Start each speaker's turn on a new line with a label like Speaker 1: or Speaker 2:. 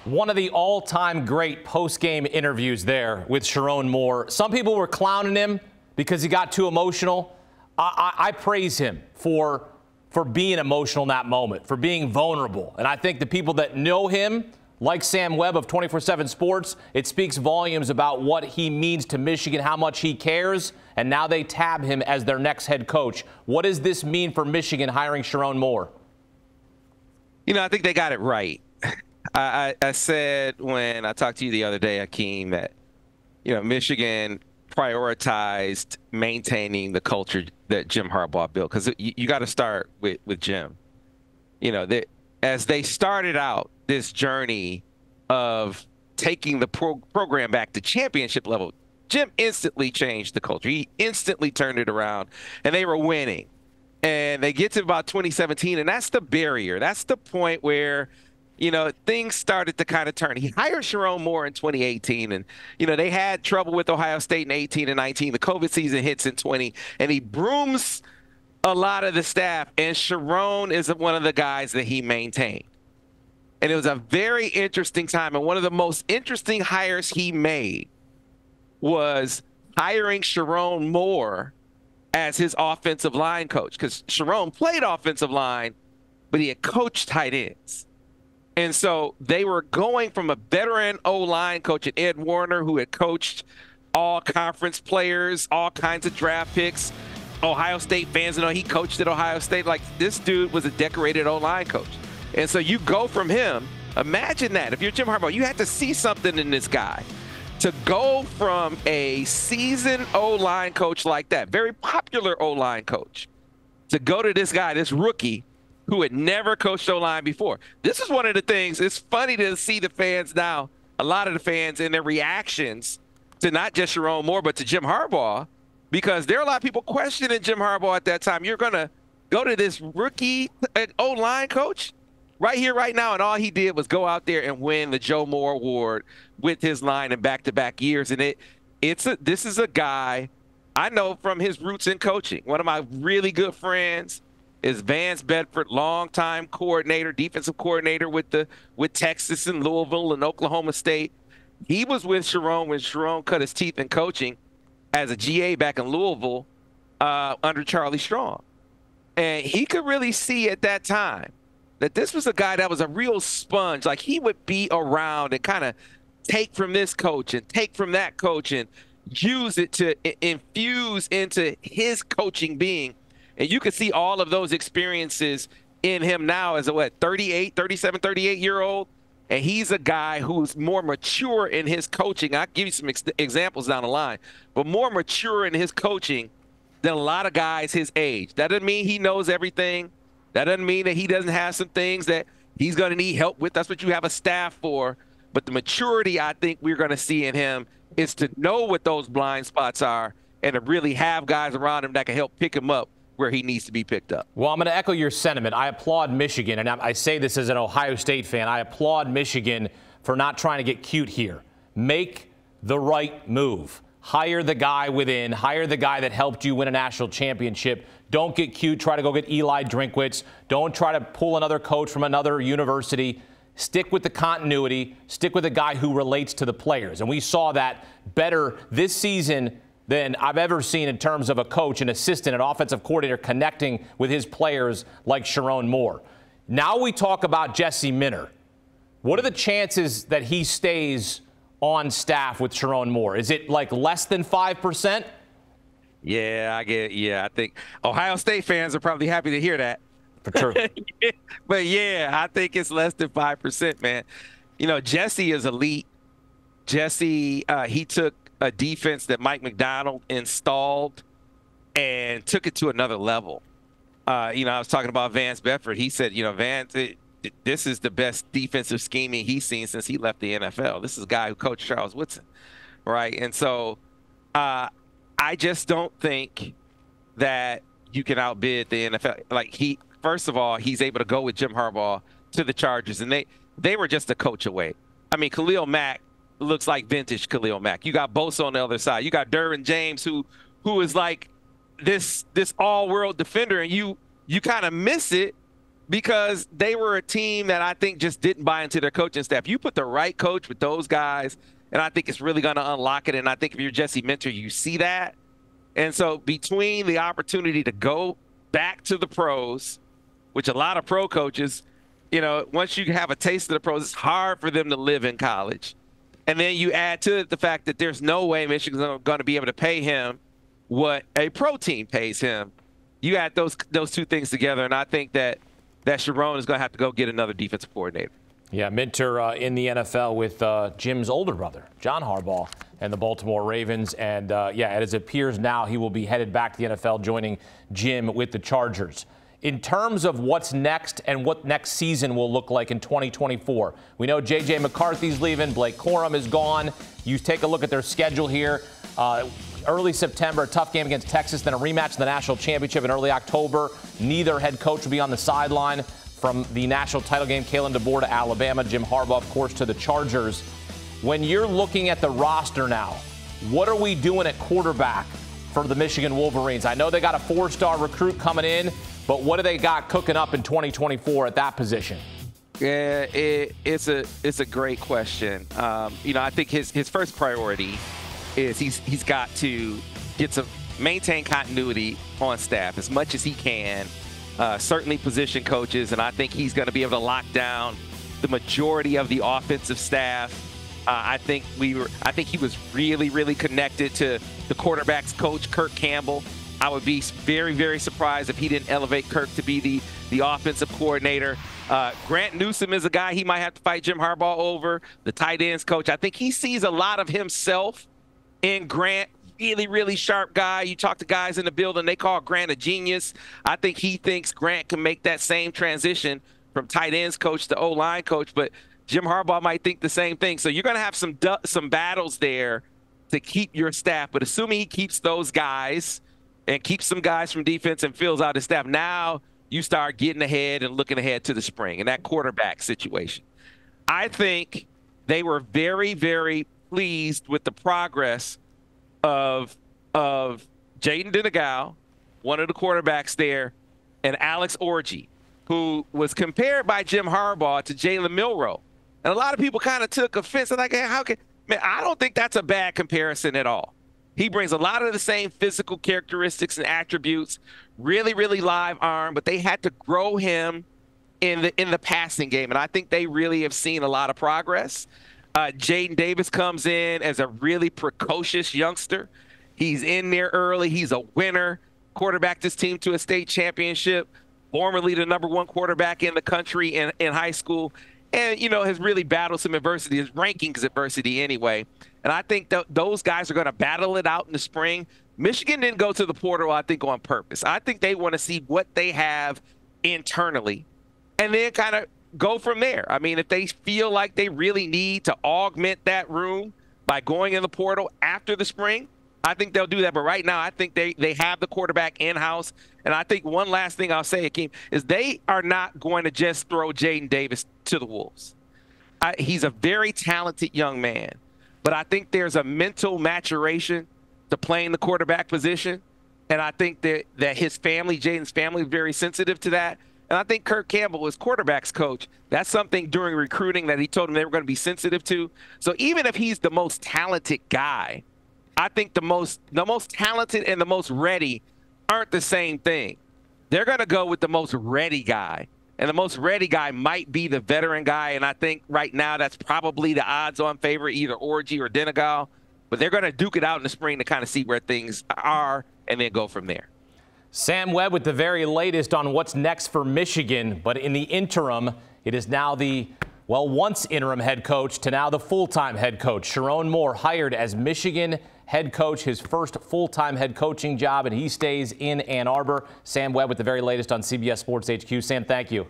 Speaker 1: One of the all-time great post-game interviews there with Sherrone Moore. Some people were clowning him because he got too emotional. I praise him for being emotional in that moment, for being vulnerable. And I think the people that know him, like Sam Webb of 24/7 Sports, it speaks volumes about what he means to Michigan, how much he cares, and now they tab him as their next head coach. What does this mean for Michigan hiring Sherrone Moore?
Speaker 2: You know, I think they got it right. I said when I talked to you the other day, Akeem, that, you know, Michigan prioritized maintaining the culture that Jim Harbaugh built, because you got to start with Jim. You know, as they started out this journey of taking the program back to championship level, Jim instantly changed the culture. He instantly turned it around, and they were winning. And they get to about 2017, and that's the barrier. That's the point where, you know, things started to kind of turn. He hired Sherrone Moore in 2018, and, you know, they had trouble with Ohio State in 18 and 19. The COVID season hits in 20, and he brooms a lot of the staff, and Sherrone is one of the guys that he maintained. And it was a very interesting time, and one of the most interesting hires he made was hiring Sherrone Moore as his offensive line coach, because Sherrone played offensive line, but he had coached tight ends. And so they were going from a veteran O-line coach at Ed Warner, who had coached all conference players, all kinds of draft picks. Ohio State fans know he coached at Ohio State. Like, this dude was a decorated O-line coach. And so you go from him. Imagine that. If you're Jim Harbaugh, you had to see something in this guy to go from a seasoned O-line coach like that, very popular O-line coach, to go to this guy, this rookie, who had never coached O-line before. This is one of the things. It's funny to see the fans now, a lot of the fans, in their reactions to not just Sherrone Moore, but to Jim Harbaugh, because there are a lot of people questioning Jim Harbaugh at that time. You're going to go to this rookie O-line coach right here, right now, and all he did was go out there and win the Joe Moore Award with his line in back-to-back years. And this is a guy I know from his roots in coaching. One of my really good friends is Vance Bedford, longtime coordinator, defensive coordinator with Texas and Louisville and Oklahoma State. He was with Sherrone when Sherrone cut his teeth in coaching as a GA back in Louisville under Charlie Strong. And he could really see at that time that this was a guy that was a real sponge. Like, he would be around and kind of take from this coach and take from that coach and use it to infuse into his coaching being. And you can see all of those experiences in him now as a, 38-year-old. And he's a guy who's more mature in his coaching. I'll give you some examples down the line, but more mature in his coaching than a lot of guys his age. That doesn't mean he knows everything. That doesn't mean that he doesn't have some things that he's going to need help with. That's what you have a staff for. But the maturity I think we're going to see in him is to know what those blind spots are and to really have guys around him that can help pick him up where he needs to be picked up.
Speaker 1: Well, I'm going to echo your sentiment. I applaud Michigan, and I say this as an Ohio State fan. I applaud Michigan for not trying to get cute here. Make the right move. Hire the guy within. Hire the guy that helped you win a national championship. Don't get cute. Try to go get Eli Drinkwitz. Don't try to pull another coach from another university. Stick with the continuity. Stick with a guy who relates to the players. And we saw that better this season than I've ever seen in terms of a coach, an assistant, an offensive coordinator connecting with his players like Sherrone Moore. Now we talk about Jesse Minter. What are the chances that he stays on staff with Sherrone Moore? Is it like less than 5%?
Speaker 2: Yeah, I think Ohio State fans are probably happy to hear that.
Speaker 1: For sure.
Speaker 2: But yeah, I think it's less than 5%, man. You know, Jesse is elite. Jesse, he took a defense that Mike McDonald installed and took it to another level. You know, I was talking about Vance Bedford. He said, you know, Vance, this is the best defensive scheming he's seen since he left the NFL. This is a guy who coached Charles Woodson, right? And so I just don't think that you can outbid the NFL. Like, first of all, he's able to go with Jim Harbaugh to the Chargers, and they were just a coach away. I mean, Khalil Mack looks like vintage Khalil Mack. You got Bosa on the other side. You got Derwin James, who is like this all-world defender, and you kind of miss it because they were a team that I think just didn't buy into their coaching staff. You put the right coach with those guys, and I think it's really going to unlock it. And I think if you're Jesse Minter, you see that. And so between the opportunity to go back to the pros, which a lot of pro coaches, you know, once you have a taste of the pros, it's hard for them to live in college. And then you add to it the fact that there's no way Michigan's going to be able to pay him what a pro team pays him. You add those two things together, and I think that Sherrone is going to have to go get another defensive coordinator.
Speaker 1: Yeah, Minter in the NFL with Jim's older brother, John Harbaugh, and the Baltimore Ravens. And, yeah, as it appears now, he will be headed back to the NFL, joining Jim with the Chargers. In terms of what's next and what next season will look like in 2024, we know J.J. McCarthy's leaving. Blake Corum is gone. You take a look at their schedule here. Early September, a tough game against Texas, then a rematch in the national championship in early October. Neither head coach will be on the sideline from the national title game. Kalen DeBoer to Alabama, Jim Harbaugh, of course, to the Chargers. When you're looking at the roster now, what are we doing at quarterback for the Michigan Wolverines? I know they got a 4-star recruit coming in, but what do they got cooking up in 2024 at that position?
Speaker 2: Yeah, it's a great question. You know, I think his first priority is he's got to maintain continuity on staff as much as he can. Certainly position coaches, and I think he's going to be able to lock down the majority of the offensive staff. I think he was really, really connected to the quarterback's coach, Kirk Campbell. I would be very, very surprised if he didn't elevate Kirk to be the offensive coordinator. Grant Newsome is a guy he might have to fight Jim Harbaugh over, the tight ends coach. I think he sees a lot of himself in Grant. Really, really sharp guy. You talk to guys in the building, they call Grant a genius. I think he thinks Grant can make that same transition from tight ends coach to O-line coach, but Jim Harbaugh might think the same thing. So you're going to have some battles there to keep your staff, but assuming he keeps those guys and keeps some guys from defense and fills out his staff, now you start getting ahead and looking ahead to the spring and that quarterback situation. I think they were very, very pleased with the progress of Jaden Denegal, one of the quarterbacks there, and Alex Orji, who was compared by Jim Harbaugh to Jalen Milroe. And a lot of people kind of took offense. They're like, hey, man, I don't think that's a bad comparison at all. He brings a lot of the same physical characteristics and attributes, really, really live arm, but they had to grow him in the passing game. And I think they really have seen a lot of progress. Jaden Davis comes in as a really precocious youngster. He's in there early. He's a winner. Quarterbacked this team to a state championship. Formerly the #1 quarterback in the country in high school. And, you know, has really battled some adversity. His rankings adversity anyway. And I think those guys are going to battle it out in the spring. Michigan didn't go to the portal, I think, on purpose. I think they want to see what they have internally and then kind of go from there. I mean, if they feel like they really need to augment that room by going in the portal after the spring, I think they'll do that. But right now, I think they have the quarterback in-house. And I think one last thing I'll say, Akeem, is they are not going to just throw Jaden Davis to the wolves. He's a very talented young man. But I think there's a mental maturation to playing the quarterback position. And I think that his family, Jaden's family, is very sensitive to that. And I think Kirk Campbell, his quarterback's coach, that's something during recruiting that he told them they were going to be sensitive to. So even if he's the most talented guy, I think the most talented and the most ready aren't the same thing. They're going to go with the most ready guy. And the most ready guy might be the veteran guy. And I think right now that's probably the odds-on favorite, either Orji or Denegal. But they're going to duke it out in the spring to kind of see where things are and then go from there.
Speaker 1: Sam Webb with the very latest on what's next for Michigan. But in the interim, it is now the, well, once interim head coach to now the full-time head coach. Sherrone Moore hired as Michigan head coach, his first full-time head coaching job, and he stays in Ann Arbor. Sam Webb with the very latest on CBS Sports HQ. Sam, thank you.